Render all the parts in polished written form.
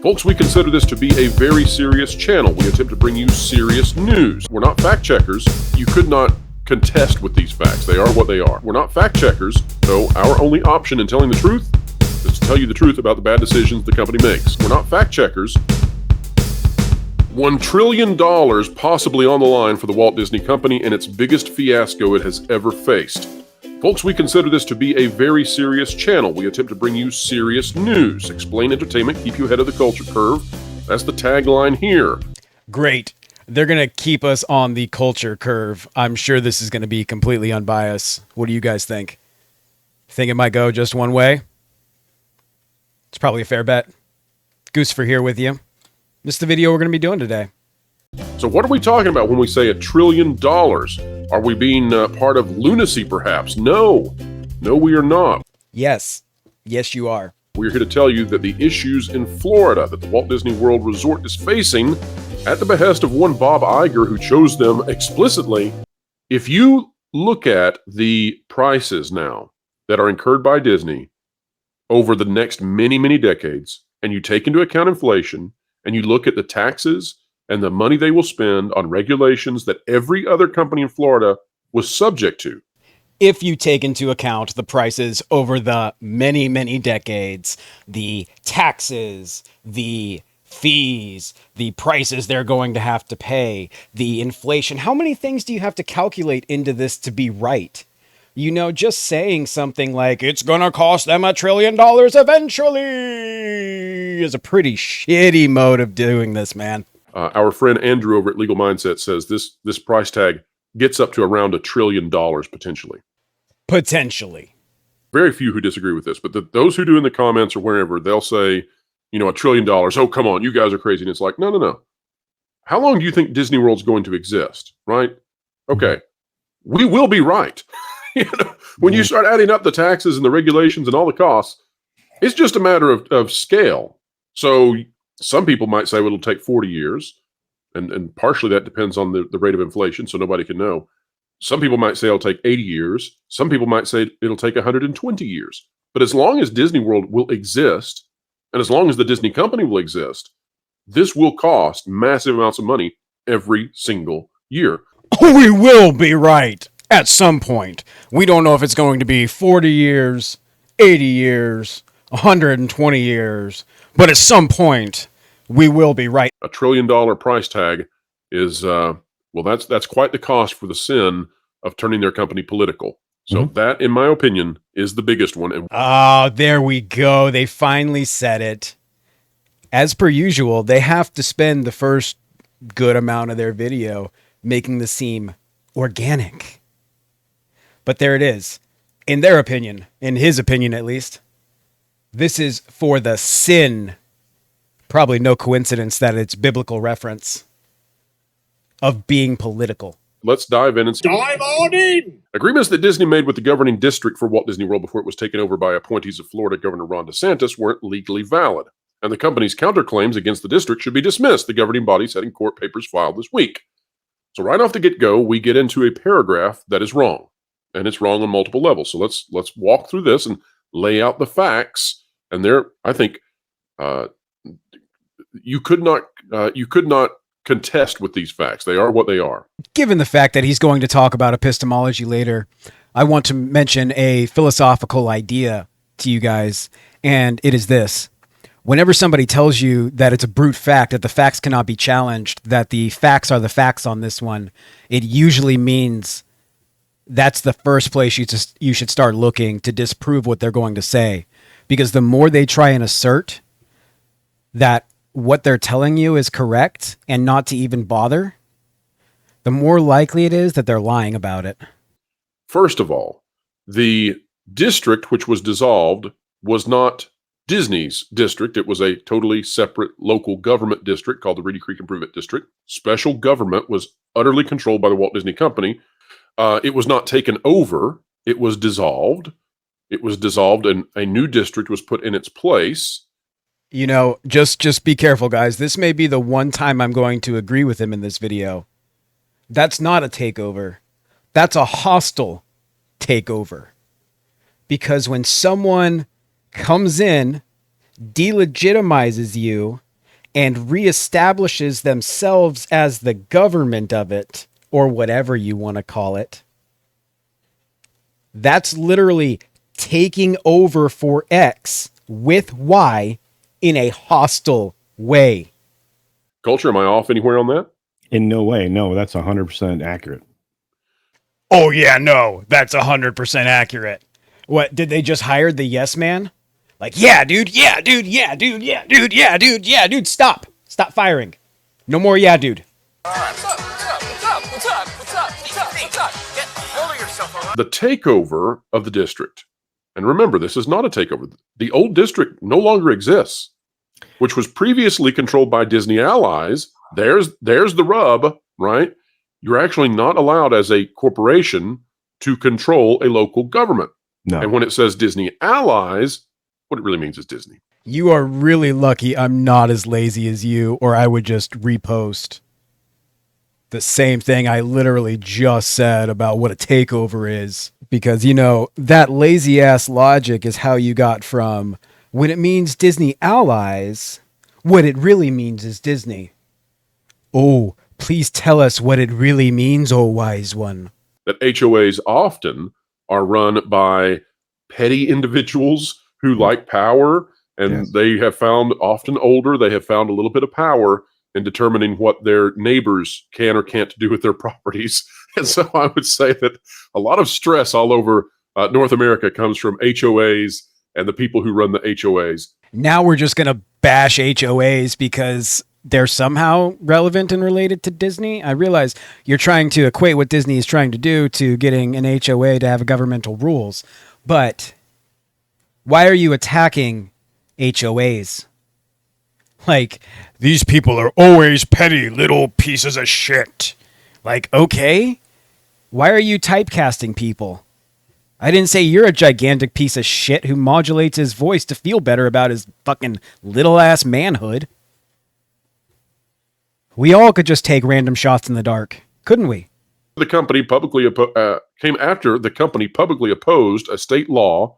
Folks, we consider this to be a very serious channel. We attempt to bring you serious news. We're not fact checkers. You could not contest with these facts. They are what they are. We're not fact checkers, so our only option in telling the truth is to tell you the truth about the bad decisions the company makes. We're not fact checkers. $1 trillion possibly on the line for the Walt Disney Company and its biggest fiasco it has ever faced. Folks, we consider this to be a very serious channel. We attempt to bring you serious news, explain entertainment, keep you ahead of the culture curve. That's the tagline here. Great. They're going to keep us on the culture curve. I'm sure this is going to be completely unbiased. What do you guys think? Think it might go just one way? It's probably a fair bet. Gooseifur here with you. This is the video we're going to be doing today. So what are we talking about when we say $1 trillion? Are we being part of lunacy, perhaps? No. No, we are not. Yes. Yes, you are. We're here to tell you that the issues in Florida that the Walt Disney World Resort is facing, at the behest of one Bob Iger who chose them explicitly, if you look at the prices now that are incurred by Disney over the next many, many decades, and you take into account inflation, and you look at the taxes and the money they will spend on regulations that every other company in Florida was subject to. If you take into account the prices over the many, many decades, the taxes, the fees, the prices they're going to have to pay, the inflation, how many things do you have to calculate into this to be right? You know, just saying something like, it's going to cost them $1 trillion eventually is a pretty shitty mode of doing this, man. Our friend Andrew over at Legal Mindset says this price tag gets up to around $1 trillion potentially. Potentially. Very few who disagree with this, but those who do in the comments or wherever, they'll say, you know, $1 trillion. Oh, come on, you guys are crazy. And it's like, no. How long do you think Disney World's going to exist, right? Okay, we will be right. You know, when you start adding up the taxes and the regulations and all the costs, it's just a matter of scale. So some people might say, well, it'll take 40 years, and partially that depends on the rate of inflation, so nobody can know. Some people might say it'll take 80 years. Some people might say it'll take 120 years. But as long as Disney World will exist, and as long as the Disney company will exist, this will cost massive amounts of money every single year. We will be right at some point. We don't know if it's going to be 40 years, 80 years, 120 years, but at some point, we will be right. $1 trillion price tag is, that's quite the cost for the sin of turning their company political. So that, in my opinion, is the biggest one. Oh, there we go. They finally said it. As per usual, they have to spend the first good amount of their video making this seem organic. But there it is. In their opinion, in his opinion at least, this is for the sin. Probably no coincidence that it's biblical reference of being political. Let's dive in and dive on in. Agreements that Disney made with the governing district for Walt Disney World before it was taken over by appointees of Florida Governor Ron DeSantis weren't legally valid, and the company's counterclaims against the district should be dismissed, the governing body said in court papers filed this week. So right off the get-go, we get into a paragraph that is wrong, and it's wrong on multiple levels. So let's walk through this and lay out the facts. And there, I think, you could not contest with these facts. They are what they are. Given the fact that he's going to talk about epistemology later, I want to mention a philosophical idea to you guys, and it is this. Whenever somebody tells you that it's a brute fact, that the facts cannot be challenged, that the facts are the facts on this one, it usually means that's the first place you should start looking to disprove what they're going to say. Because the more they try and assert that what they're telling you is correct and not to even bother, the more likely it is that they're lying about it. First of all, the district which was dissolved was not Disney's district. It was a totally separate local government district called the Reedy Creek Improvement District. Special government was utterly controlled by the Walt Disney Company. It was not taken over. It was dissolved. It was dissolved and a new district was put in its place. You know, just be careful, guys. This may be the one time I'm going to agree with him in this video. That's not a takeover. That's a hostile takeover. Because when someone comes in, delegitimizes you, and reestablishes themselves as the government of it, or whatever you want to call it, that's literally taking over for X with Y in a hostile way. Culture, am I off anywhere on that? In no way. No, that's 100% accurate. Oh, yeah, no, that's 100% accurate. What, did they just hire the yes man? Like, yeah, dude, yeah, dude, yeah, dude, yeah, dude, yeah, dude, yeah, dude, stop. Stop firing. No more yeah, dude. The takeover of the district. And remember, this is not a takeover. The old district no longer exists, which was previously controlled by Disney allies. There's the rub, right? You're actually not allowed as a corporation to control a local government. No. And when it says Disney allies, what it really means is Disney. You are really lucky I'm not as lazy as you, or I would just repost the same thing I literally just said about what a takeover is. Because, you know, that lazy ass logic is how you got from when it means Disney allies, what it really means is Disney. Oh, please tell us what it really means, oh wise one. That HOAs often are run by petty individuals who like power, and Yes. they have found, often older, they have found a little bit of power in determining what their neighbors can or can't do with their properties. And so I would say that a lot of stress all over North America comes from HOAs and the people who run the HOAs. Now we're just going to bash HOAs because they're somehow relevant and related to Disney. I realize you're trying to equate what Disney is trying to do to getting an HOA to have governmental rules. But why are you attacking HOAs? Like, these people are always petty little pieces of shit. Like, okay, why are you typecasting people? I didn't say you're a gigantic piece of shit who modulates his voice to feel better about his fucking little ass manhood. We all could just take random shots in the dark, couldn't we? The company publicly came after the company publicly opposed a state law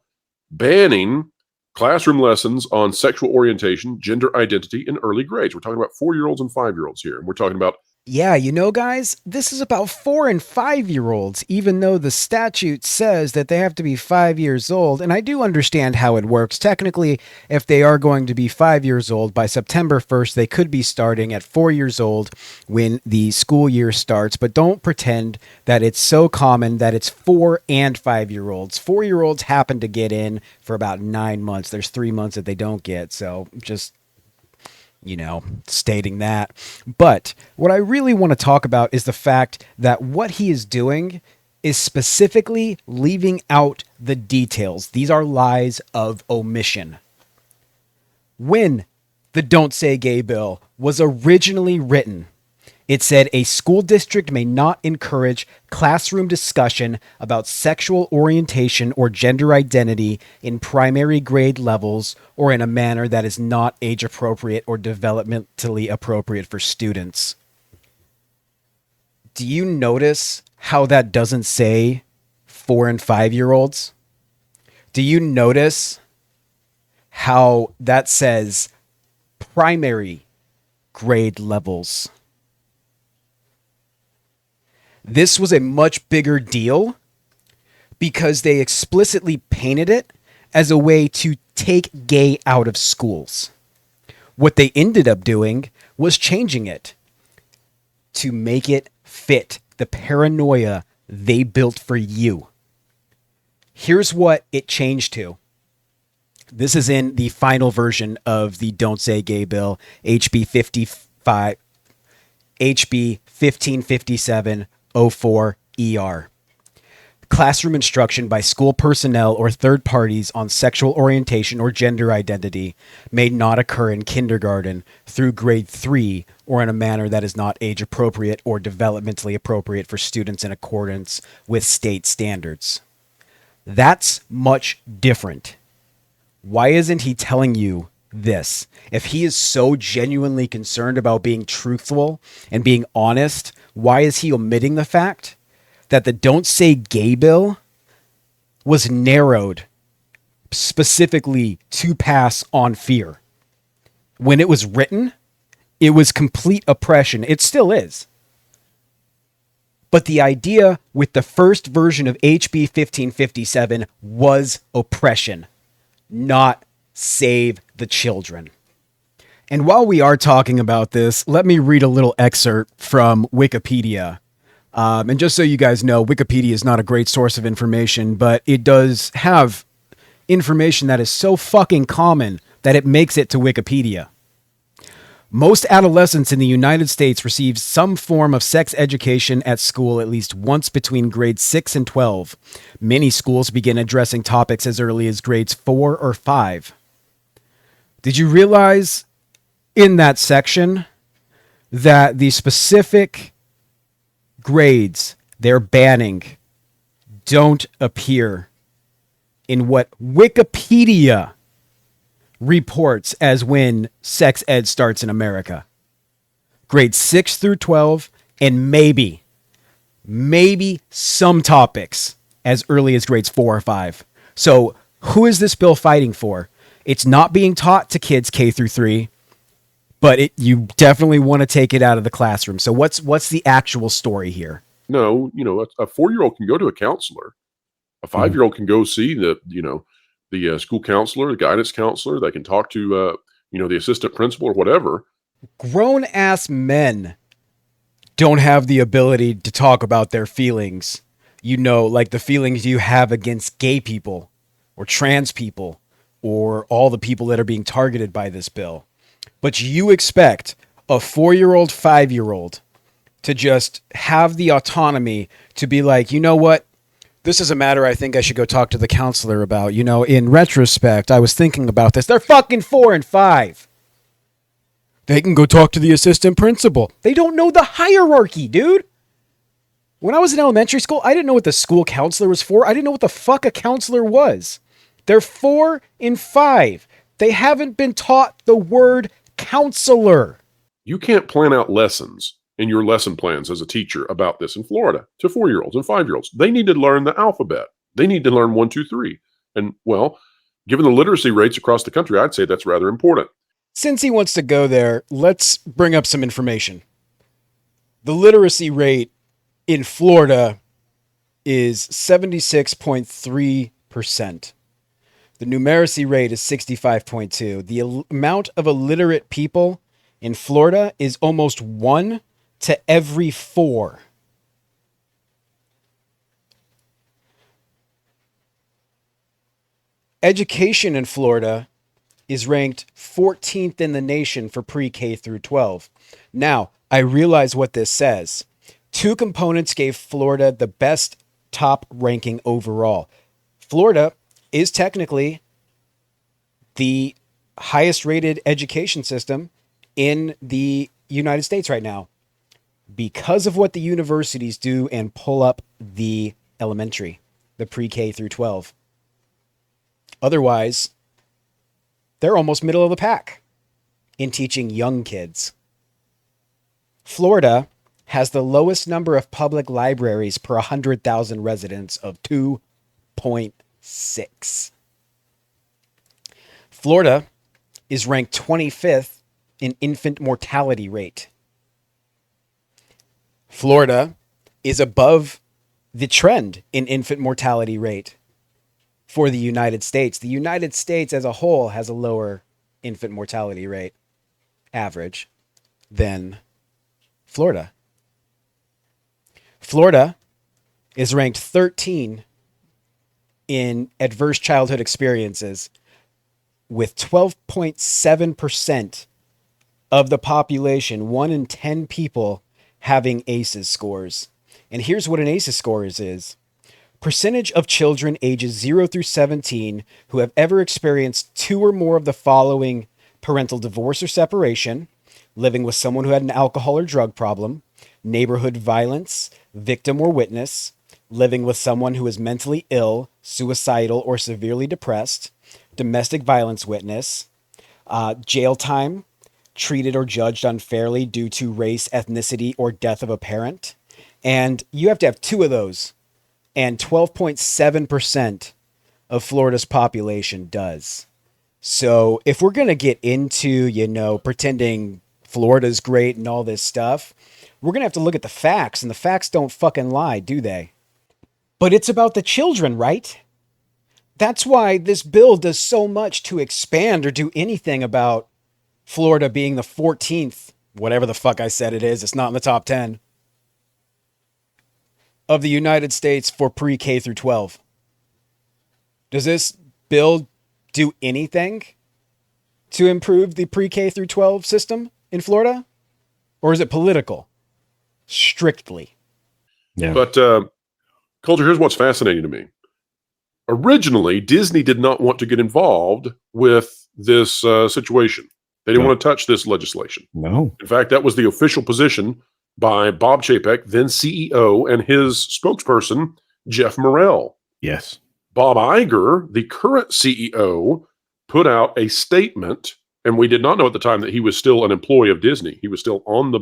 banning classroom lessons on sexual orientation, gender identity in early grades. We're talking about 4-year-olds and 5-year-olds here. And we're talking about Yeah, you know, guys, this is about 4 and 5-year-olds, even though the statute says that they have to be 5 years old. And I do understand how it works. Technically, if they are going to be 5 years old by September 1st, they could be starting at 4 years old when the school year starts. But don't pretend that it's so common that it's 4 and 5-year-olds. 4-year-olds happen to get in for about 9 months. There's 3 months that they don't get. So just, you know, stating that. But what I really want to talk about is the fact that what he is doing is specifically leaving out the details. These are lies of omission. When the Don't Say Gay bill was originally written, it said a school district may not encourage classroom discussion about sexual orientation or gender identity in primary grade levels or in a manner that is not age appropriate or developmentally appropriate for students. Do you notice how that doesn't say 4 and 5-year-olds? Do you notice how that says primary grade levels? This was a much bigger deal because they explicitly painted it as a way to take gay out of schools. What they ended up doing was changing it to make it fit the paranoia they built for you. Here's what it changed to. This is in the final version of the Don't Say Gay bill, HB 1557 04 ER. Classroom instruction by school personnel or third parties on sexual orientation or gender identity may not occur in kindergarten through grade 3 or in a manner that is not age appropriate or developmentally appropriate for students in accordance with state standards. That's much different. Why isn't he telling you this? If he is so genuinely concerned about being truthful and being honest, why is he omitting the fact that the Don't Say Gay bill was narrowed specifically to pass on fear? When it was written, It was complete oppression. It still is. But the idea with the first version of HB 1557 was oppression, not save the children. And while we are talking about this, let me read a little excerpt from Wikipedia. And just so you guys know, Wikipedia is not a great source of information, but it does have information that is so fucking common that it makes it to Wikipedia. Most adolescents in the United States receive some form of sex education at school at least once between grades 6 and 12. Many schools begin addressing topics as early as grades 4 or 5. Did you realize in that section that the specific grades they're banning don't appear in what Wikipedia reports as when sex ed starts in America? Grades 6 through 12, and maybe some topics as early as grades 4 or 5. So who is this bill fighting for? It's not being taught to kids K through 3, but you definitely want to take it out of the classroom. So what's the actual story here? No, a 4-year-old can go to a counselor. A 5-year-old can go see the school counselor, the guidance counselor. They can talk to, the assistant principal or whatever. Grown-ass men don't have the ability to talk about their feelings. Like the feelings you have against gay people or trans people or all the people that are being targeted by this bill. But you expect a 4-year-old, 5-year-old to just have the autonomy to be like, you know what? This is a matter I think I should go talk to the counselor about. In retrospect, I was thinking about this. They're fucking 4 and 5. They can go talk to the assistant principal. They don't know the hierarchy, dude. When I was in elementary school, I didn't know what the school counselor was for. I didn't know what the fuck a counselor was. They're 4 and 5. They haven't been taught the word counselor. You can't plan out lessons in your lesson plans as a teacher about this in Florida to 4-year-olds and 5-year-olds. They need to learn the alphabet. They need to learn 1, 2, 3. And, given the literacy rates across the country, I'd say that's rather important. Since he wants to go there, let's bring up some information. The literacy rate in Florida is 76.3%. The numeracy rate is 65.2. The amount of illiterate people in Florida is almost 1 to every 4. Education in Florida is ranked 14th in the nation for pre-K through 12. Now, I realize what this says. 2 components gave Florida the best top ranking overall. Florida is technically the highest rated education system in the United States right now because of what the universities do and pull up the elementary, the pre-K through 12. Otherwise, they're almost middle of the pack in teaching young kids. Florida has the lowest number of public libraries per 100,000 residents of 2.6. Florida is ranked 25th in infant mortality rate. Florida is above the trend in infant mortality rate for the United States. The United States as a whole has a lower infant mortality rate average than Florida. Florida is ranked 13 in adverse childhood experiences with 12.7% of the population, 1 in 10 people having ACEs scores. And here's what an ACEs score is. Percentage of children ages 0 through 17 who have ever experienced 2 or more of the following: parental divorce or separation, living with someone who had an alcohol or drug problem, neighborhood violence, victim or witness, living with someone who is mentally ill, suicidal, or severely depressed, domestic violence witness, jail time, treated or judged unfairly due to race, ethnicity, or death of a parent. And you have to have 2 of those. And 12.7% of Florida's population does. So if we're going to get into, pretending Florida's great and all this stuff. We're going to have to look at the facts, and the facts don't fucking lie, do they? But it's about the children, right? That's why this bill does so much to expand or do anything about Florida being the 14th, whatever the fuck I said it is. It's not in the top 10 of the United States for pre-K through 12. Does this bill do anything to improve the pre-K through 12 system in Florida? Or is it political? Strictly. Yeah. But Culture, here's what's fascinating to me. Originally, Disney did not want to get involved with this situation. They didn't want to touch this legislation. No. In fact, that was the official position by Bob Chapek, then CEO, and his spokesperson, Jeff Morrell. Yes. Bob Iger, the current CEO, put out a statement, and we did not know at the time that he was still an employee of Disney. He was still on the,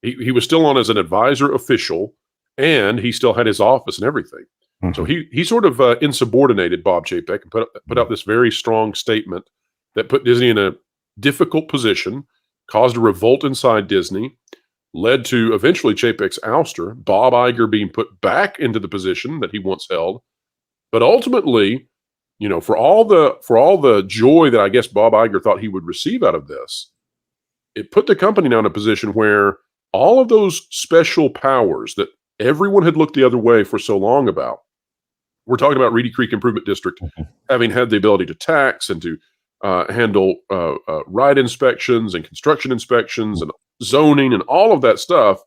he was still on as an advisor official, and he still had his office and everything. Mm-hmm. So he sort of insubordinated Bob Chapek and put out this very strong statement that put Disney in a difficult position, caused a revolt inside Disney, led to eventually Chapek's ouster, Bob Iger being put back into the position that he once held. But ultimately, for all the joy that I guess Bob Iger thought he would receive out of this, it put the company now in a position where all of those special powers that everyone had looked the other way for so long about, we're talking about Reedy Creek Improvement District having had the ability to tax and to handle ride inspections and construction inspections and zoning and all of that stuff.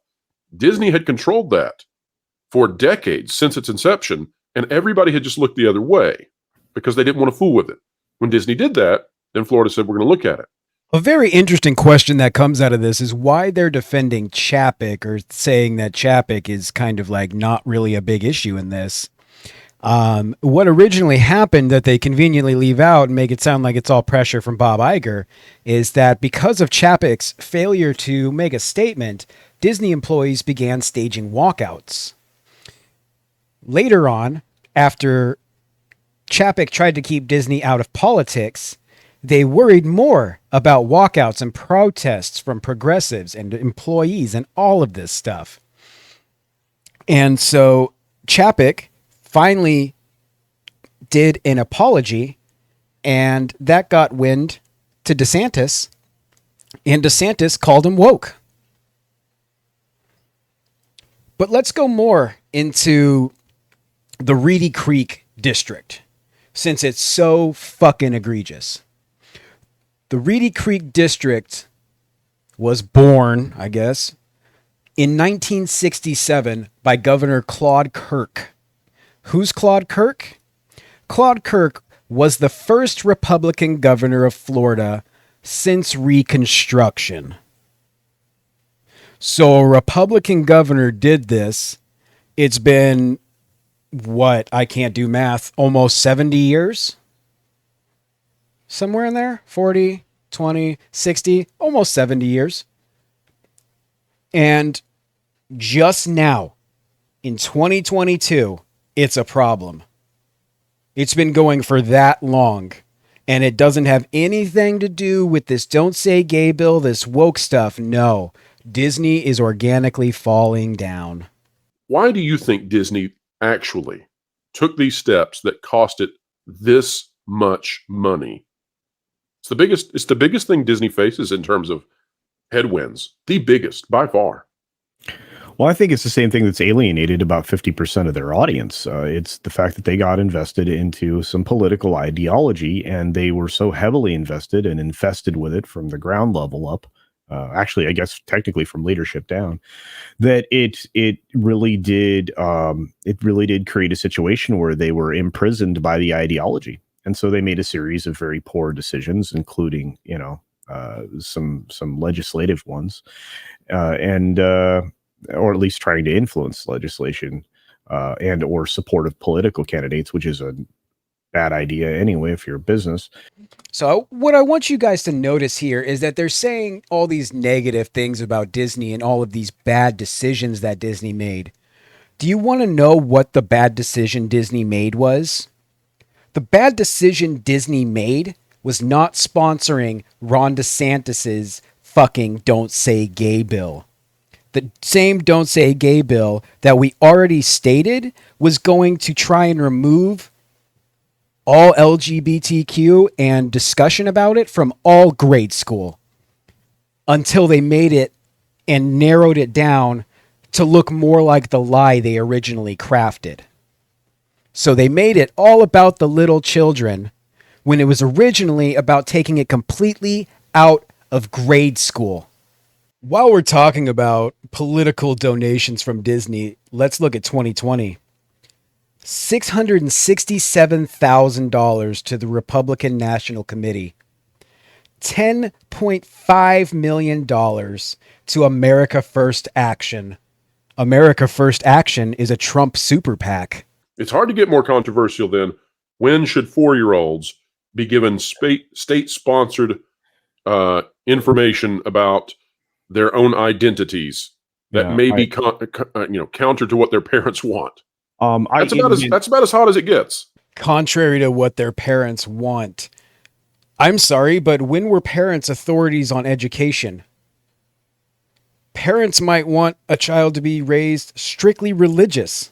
Disney had controlled that for decades since its inception, and everybody had just looked the other way because they didn't want to fool with it. When Disney did that, then Florida said, we're going to look at it. A very interesting question that comes out of this is why they're defending Chapek or saying that Chapek is kind of like not really a big issue in this. What originally happened that they conveniently leave out and make it sound like it's all pressure from Bob Iger is that because of Chapek's failure to make a statement, Disney employees began staging walkouts. Later on, after Chapek tried to keep Disney out of politics, they worried more about walkouts and protests from progressives and employees and all of this stuff. And so Chapek finally did an apology, and that got wind to DeSantis, and DeSantis called him woke. But let's go more into the Reedy Creek district, since it's so fucking egregious. The Reedy Creek district was born, I guess, in 1967 by Governor Claude Kirk. Who's Claude Kirk? Claude Kirk was the first Republican governor of Florida since Reconstruction. So a Republican governor did this. It's been, I can't do math, almost 70 years? Somewhere in there? 40, 20, 60, almost 70 years. And just now, in 2022, it's a problem. It's been going for that long. And it doesn't have anything to do with this don't say gay bill, this woke stuff. No. Disney is organically falling down. Why do you think Disney actually took these steps that cost it this much money? It's the biggest thing Disney faces in terms of headwinds. The biggest, by far. Well, I think it's the same thing that's alienated about 50% of their audience. It's the fact that they got invested into some political ideology, and they were so heavily invested and infested with it from the ground level up. Actually, I guess technically from leadership down, that it really did create a situation where they were imprisoned by the ideology, and so they made a series of very poor decisions, including some legislative ones, or at least trying to influence legislation and or supportive political candidates, which is a bad idea anyway if you're a business. So what I want you guys to notice here is that they're saying all these negative things about Disney and all of these bad decisions that Disney made. Do you want to know what the bad decision Disney made was? The bad decision Disney made was not sponsoring Ron DeSantis's fucking Don't Say Gay bill. The same Don't Say Gay bill that we already stated was going to try and remove all LGBTQ and discussion about it from all grade school until they made it and narrowed it down to look more like the lie they originally crafted. So they made it all about the little children when it was originally about taking it completely out of grade school. While we're talking about political donations from Disney, let's look at 2020. $667,000 to the Republican National Committee. $10.5 million to America First Action. America First Action is a Trump super PAC. It's hard to get more controversial than when should 4-year-olds be given state-sponsored information about their own identities that may be counter to what their parents want. That's about as hot as it gets. Contrary to what their parents want. I'm sorry, but when were parents authorities on education? Parents might want a child to be raised strictly religious.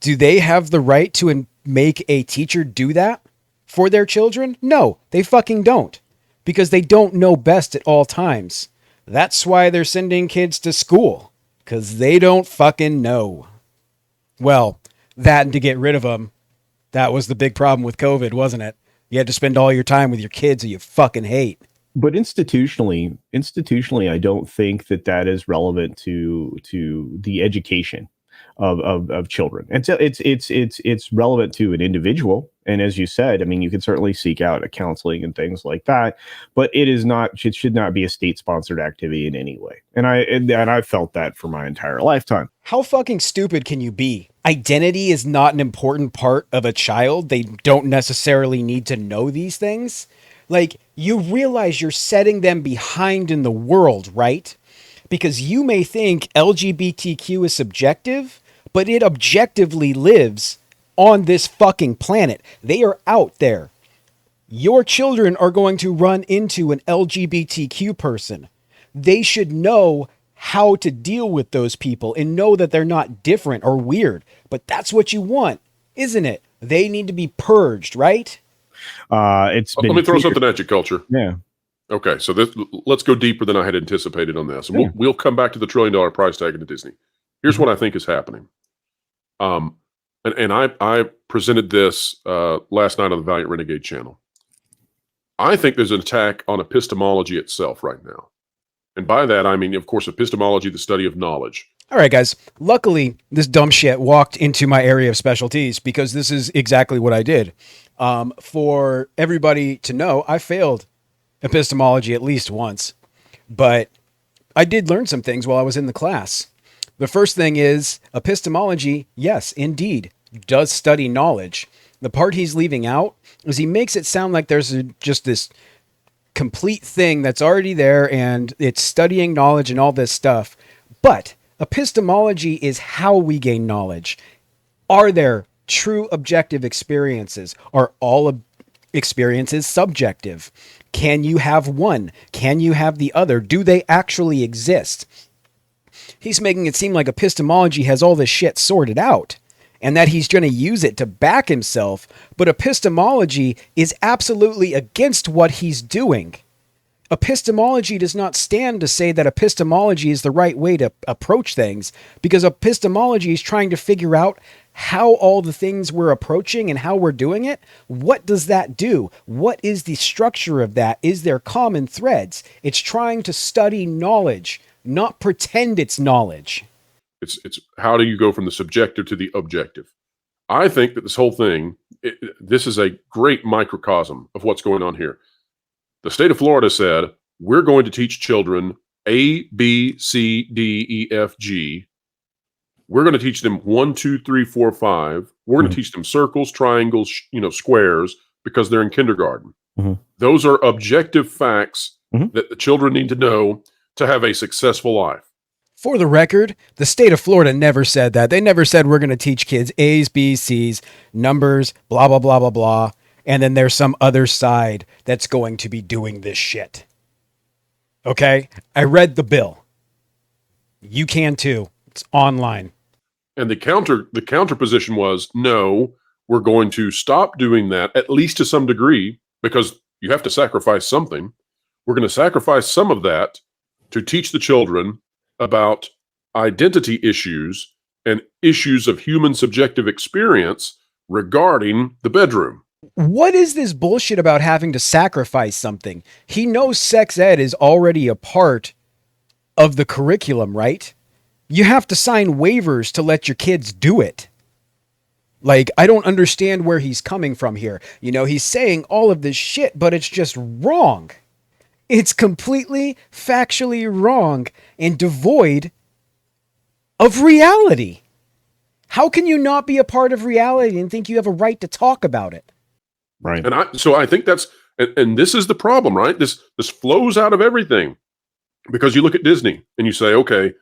Do they have the right to make a teacher do that for their children? No, they fucking don't. Because they don't know best at all times. That's why they're sending kids to school. Because they don't fucking know. Well, that and to get rid of them, that was the big problem with COVID, wasn't it? You had to spend all your time with your kids who you fucking hate. But institutionally, I don't think that is relevant to the education of children. And so it's relevant to an individual. And as you said, I mean, you can certainly seek out a counseling and things like that, but it should not be a state-sponsored activity in any way. And I felt that for my entire lifetime. How fucking stupid can you be? Identity is not an important part of a child. They don't necessarily need to know these things. Like, you realize you're setting them behind in the world, right? Because you may think LGBTQ is subjective, but it objectively lives on this fucking planet. They are out there. Your children are going to run into an LGBTQ person. They should know how to deal with those people and know that they're not different or weird. But that's what you want, isn't it? They need to be purged, right? Let me throw something at you, Culture. Yeah. Okay, so let's go deeper than I had anticipated on this. And we'll come back to the $1 trillion price tag into Disney. Here's what I think is happening. And I presented this last night on the Valiant Renegade channel. I think there's an attack on epistemology itself right now. And by that, I mean, of course, epistemology, the study of knowledge. All right, guys. Luckily, this dumb shit walked into my area of specialties because this is exactly what I did. For everybody to know, I failed epistemology at least once, but I did learn some things while I was in the class. The first thing is epistemology, yes, indeed, does study knowledge. The part he's leaving out is he makes it sound like there's just this complete thing that's already there and it's studying knowledge and all this stuff. But epistemology is how we gain knowledge. Are there true objective experiences? Are all experiences subjective? Can you have one? Can you have the other? Do they actually exist? He's making it seem like epistemology has all this shit sorted out and that he's going to use it to back himself, but epistemology is absolutely against what he's doing. Epistemology does not stand to say that epistemology is the right way to approach things, because epistemology is trying to figure out how all the things we're approaching and how we're doing it, what does that do? What is the structure of that? Is there common threads? It's trying to study knowledge, not pretend it's knowledge. It's how do you go from the subjective to the objective? I think that this whole thing, this is a great microcosm of what's going on here. The state of Florida said, we're going to teach children A, B, C, D, E, F, G. We're going to teach them 1, 2, 3, 4, 5. We're going to teach them circles, triangles, squares, because they're in kindergarten. Those are objective facts that the children need to know to have a successful life. For the record, the state of Florida never said that. They never said we're going to teach kids A's, B's, C's, numbers, blah, blah, blah, blah, blah. And then there's some other side that's going to be doing this shit. Okay? I read the bill. You can too. It's online. And the counter position was, no, we're going to stop doing that, at least to some degree, because you have to sacrifice something. We're going to sacrifice some of that to teach the children about identity issues and issues of human subjective experience regarding the bedroom. What is this bullshit about having to sacrifice something? He knows sex ed is already a part of the curriculum, right? You have to sign waivers to let your kids do it. Like, I don't understand where he's coming from here. You know, he's saying all of this shit, but it's just wrong. It's completely factually wrong and devoid of reality. How can you not be a part of reality and think you have a right to talk about it? Right. And I think that's, and this is the problem, right? This flows out of everything, because you look at Disney and you say, okay,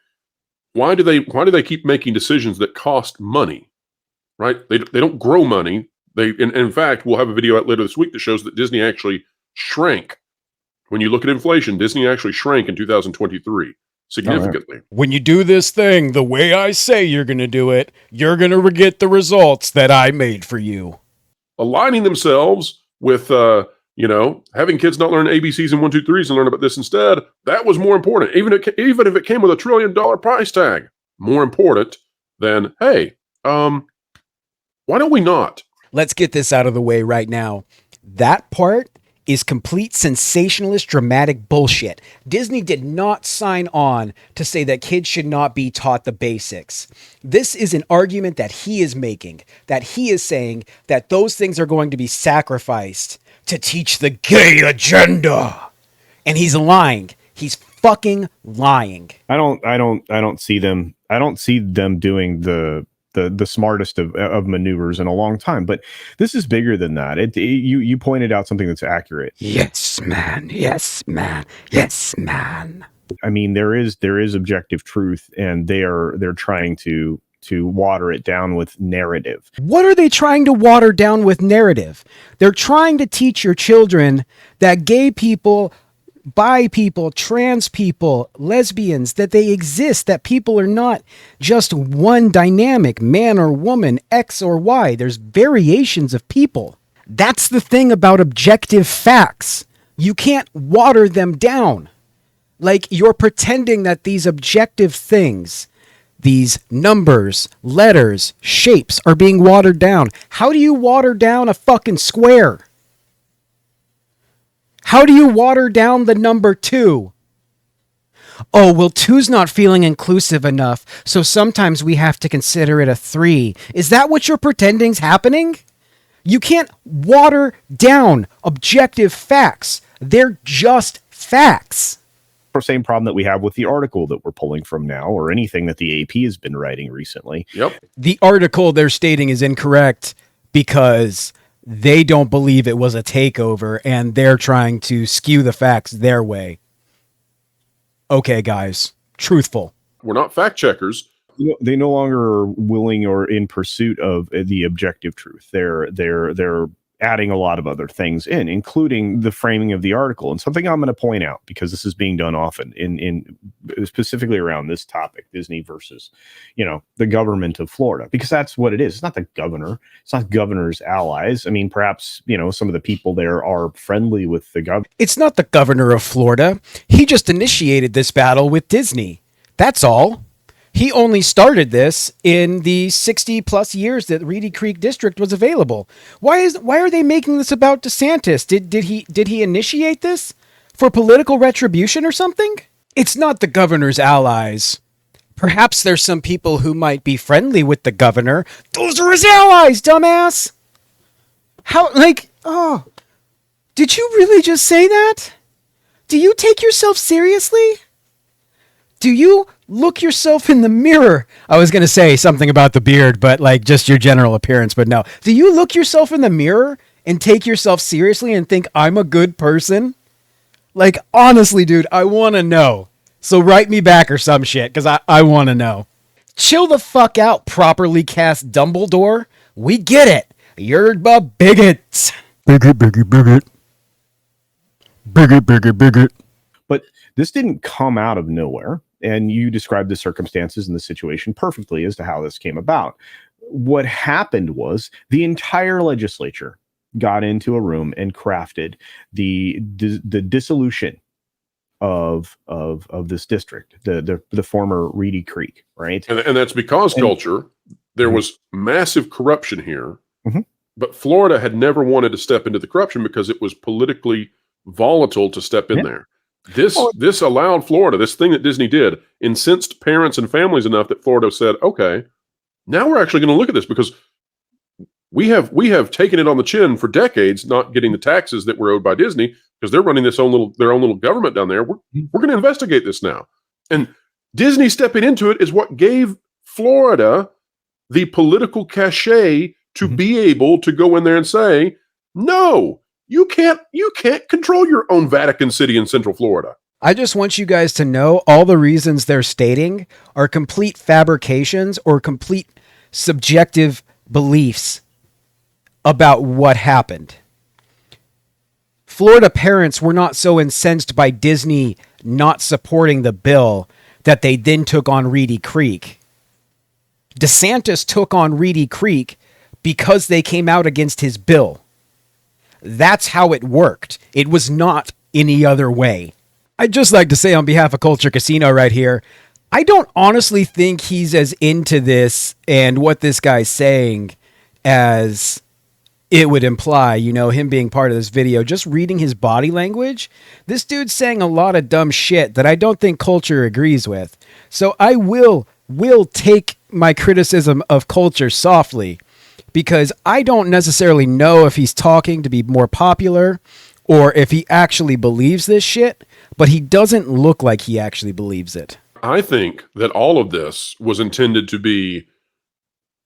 why do they keep making decisions that cost money, right? They don't grow money. In fact, we'll have a video out later this week that shows that Disney actually shrank. When you look at inflation, Disney actually shrank in 2023 significantly. When you do this thing the way I say you're going to do it, you're going to get the results that I made for you. Aligning themselves with, having kids not learn ABCs and 1, 2, 3s and learn about this instead, that was more important. Even if it came with $1 trillion price tag, more important than, hey, why don't we not? Let's get this out of the way right now. That part is complete sensationalist dramatic bullshit. Disney did not sign on to say that kids should not be taught the basics. This is an argument that he is making, that he is saying that those things are going to be sacrificed to teach the gay agenda. And he's lying. He's fucking lying. I don't see them doing the smartest of maneuvers in a long time, but this is bigger than that. You pointed out something that's accurate. Yes, man. Yes, man. Yes, man. I mean, there is objective truth, and they're trying to water it down with narrative. What are they trying to water down with narrative? They're trying to teach your children that gay people, bi people, trans people, lesbians, that they exist, that people are not just one dynamic, man or woman, X or Y. There's variations of people. That's the thing about objective facts. You can't water them down. Like, you're pretending that these objective things, these numbers, letters, shapes are being watered down. How do you water down a fucking square? How do you water down the number 2? Oh, well, 2's not feeling inclusive enough, so sometimes we have to consider it a 3. Is that what you're pretending's happening? You can't water down objective facts. They're just facts. Same problem that we have with the article that we're pulling from now, or anything that the AP has been writing recently. Yep. The article they're stating is incorrect because they don't believe it was a takeover and they're trying to skew the facts their way. Okay, guys, truthful. We're not fact checkers. They no longer are willing or in pursuit of the objective truth. They're adding a lot of other things in, including the framing of the article. And something I'm going to point out, because this is being done often in specifically around this topic, Disney versus, the government of Florida, because that's what it is. It's not the governor. It's not governor's allies. I mean, perhaps, some of the people there are friendly with the governor. It's not the governor of Florida. He just initiated this battle with Disney. That's all. He only started this in the 60 plus years that Reedy Creek District was available. Why are they making this about DeSantis? Did he initiate this for political retribution or something? It's not the governor's allies. Perhaps there's some people who might be friendly with the governor. Those are his allies, dumbass. Did you really just say that? Do you take yourself seriously? Do you look yourself in the mirror? I was going to say something about the beard, but just your general appearance, but no. Do you look yourself in the mirror and take yourself seriously and think I'm a good person? Honestly, dude, I want to know. So write me back or some shit, because I want to know. Chill the fuck out, properly cast Dumbledore. We get it. You're a bigot. Bigot, bigot, bigot. Bigot, bigot, bigot. But This didn't come out of nowhere. And you described the circumstances and the situation perfectly as to how this came about. What happened was the entire legislature got into a room and crafted the dissolution of this district, the former Reedy Creek, right? And that's because culture, there was massive corruption here, but Florida had never wanted to step into the corruption because it was politically volatile to step in there. This allowed Florida, this thing that Disney did, incensed parents and families enough that Florida said, okay, now we're actually going to look at this because we have taken it on the chin for decades, not getting the taxes that were owed by Disney because they're running their own little government down there. We're going to investigate this now. And Disney stepping into it is what gave Florida the political cachet to be able to go in there and say, no, you can't control your own Vatican City in Central Florida. I just want you guys to know all the reasons they're stating are complete fabrications or complete subjective beliefs about what happened. Florida parents were not so incensed by Disney not supporting the bill that they then took on Reedy Creek. DeSantis took on Reedy Creek because they came out against his bill. That's how it worked. It was not any other way. I'd just like to say on behalf of Culture Casino right here, I don't honestly think he's as into this and what this guy's saying as it would imply, him being part of this video. Just reading his body language, this dude's saying a lot of dumb shit that I don't think Culture agrees with. So I will take my criticism of Culture softly, because I don't necessarily know if he's talking to be more popular or if he actually believes this shit, but he doesn't look like he actually believes it. I think that all of this was intended to be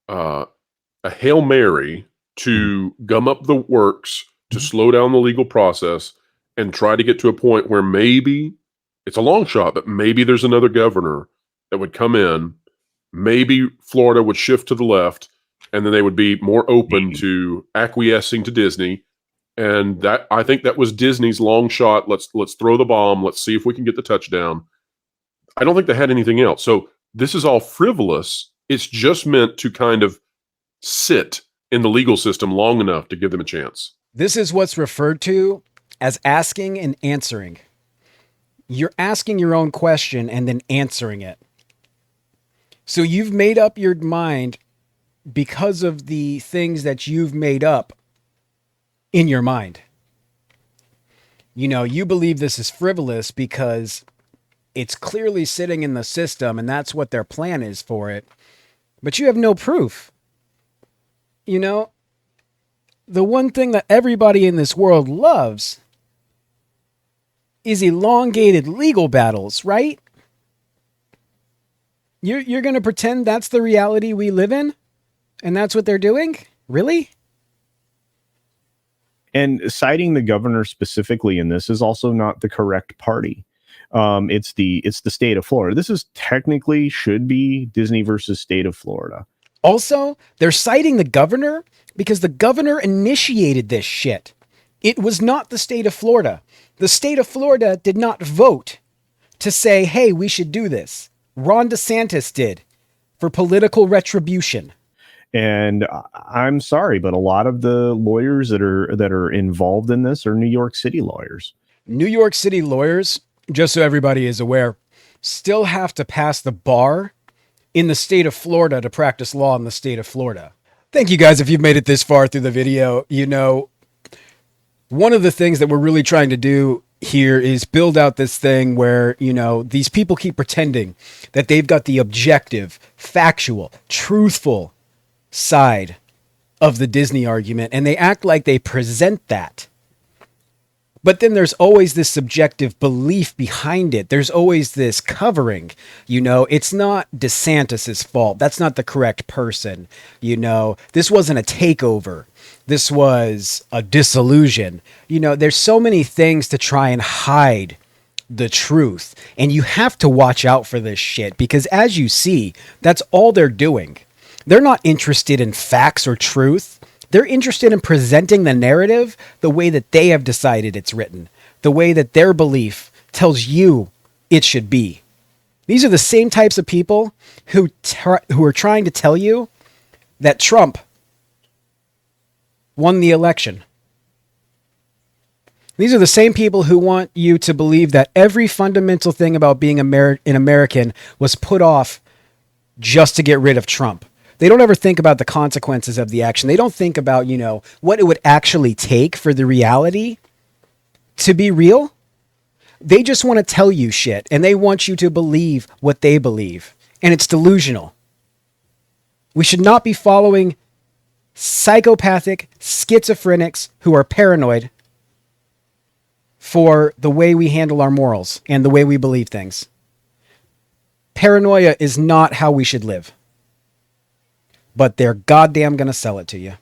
a Hail Mary to gum up the works, to slow down the legal process, and try to get to a point where maybe, it's a long shot, but maybe there's another governor that would come in, maybe Florida would shift to the left, and then they would be more open to acquiescing to Disney. And that, I think that was Disney's long shot. Let's throw the bomb. Let's see if we can get the touchdown. I don't think they had anything else. So this is all frivolous. It's just meant to kind of sit in the legal system long enough to give them a chance. This is what's referred to as asking and answering. You're asking your own question and then answering it. So you've made up your mind because of the things that you've made up in your mind. You believe this is frivolous because it's clearly sitting in the system and that's what their plan is for it. But you have no proof. The one thing that everybody in this world loves is elongated legal battles, right? You're going to pretend that's the reality we live in? And that's what they're doing? Really? And citing the governor specifically in this is also not the correct party. It's the state of Florida. This is technically should be Disney versus state of Florida. Also, they're citing the governor because the governor initiated this shit. It was not the state of Florida. The state of Florida did not vote to say, hey, we should do this. Ron DeSantis did for political retribution. And I'm sorry, but a lot of the lawyers that are involved in this are New York City lawyers. New York City lawyers, just so everybody is aware, still have to pass the bar in the state of Florida to practice law in the state of Florida. Thank you guys if you've made it this far through the video. One of the things that we're really trying to do here is build out this thing where, these people keep pretending that they've got the objective, factual, truthful side of the Disney argument, and they act like they present that. But then there's always this subjective belief behind it. There's always this covering. It's not DeSantis's fault. That's not the correct person. This wasn't a takeover. This was a disillusion. There's so many things to try and hide the truth. And you have to watch out for this shit because as you see, that's all they're doing. They're not interested in facts or truth. They're interested in presenting the narrative the way that they have decided it's written, the way that their belief tells you it should be. These are the same types of people who are trying to tell you that Trump won the election. These are the same people who want you to believe that every fundamental thing about being an American was put off just to get rid of Trump. They don't ever think about the consequences of the action. They don't think about, what it would actually take for the reality to be real. They just want to tell you shit, and they want you to believe what they believe. And it's delusional. We should not be following psychopathic schizophrenics who are paranoid for the way we handle our morals and the way we believe things. Paranoia is not how we should live. But they're goddamn going to sell it to you.